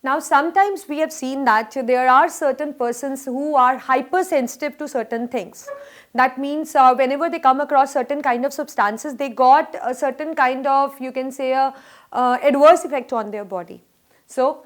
Now sometimes we have seen that there are certain persons who are hypersensitive to certain things. That means whenever they come across certain kind of substances, they got a certain kind of, you can say, a adverse effect on their body. So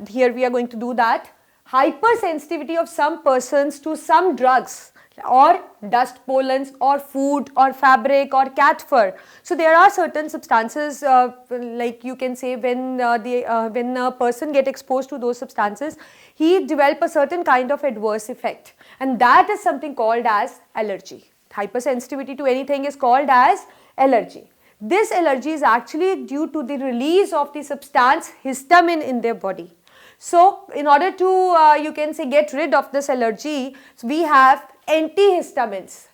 here we are going to do that. Hypersensitivity of some persons to some drugs or dust pollens or food or fabric or cat fur. So there are certain substances like you can say when a person get exposed to those substances, he develop a certain kind of adverse effect, and that is something called as allergy. Hypersensitivity to anything is called as allergy. This allergy is actually due to the release of the substance histamine in their body. So in order to you can say get rid of this allergy, we have antihistamines.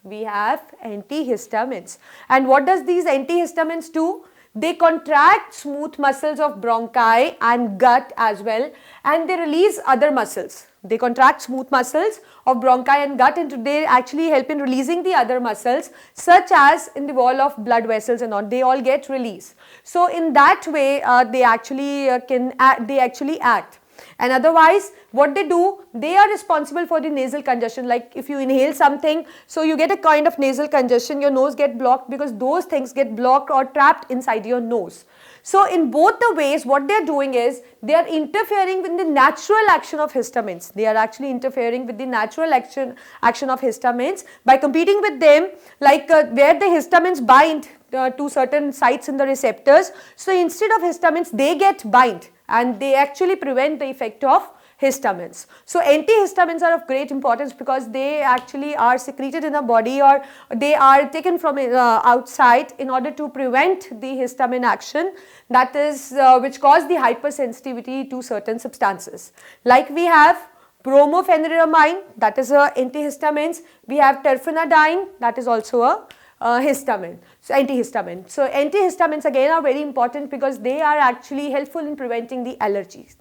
And what does these antihistamines do? They contract smooth muscles of bronchi and gut as well, and they release other muscles. They contract smooth muscles of bronchi and gut, and they actually help in releasing the other muscles, such as in the wall of blood vessels and all. They all get released. So in that way they actually act. And otherwise what they do, they are responsible for the nasal congestion. Like if you inhale something, so you get a kind of nasal congestion, your nose get blocked because those things get blocked or trapped inside your nose. So in both the ways, what they are doing is they are interfering with the natural action of histamines. They are actually interfering with the natural action of histamines by competing with them, like where the histamines bind to certain sites in the receptors. So instead of histamines, they get bind, and they actually prevent the effect of histamines. So antihistamines are of great importance because they actually are secreted in the body, or they are taken from outside in order to prevent the histamine action, that is which cause the hypersensitivity to certain substances. Like we have bromophenylramine, that is a antihistamines. We have terfenadine, that is also a histamine, so antihistamine. So antihistamines again are very important because they are actually helpful in preventing the allergies.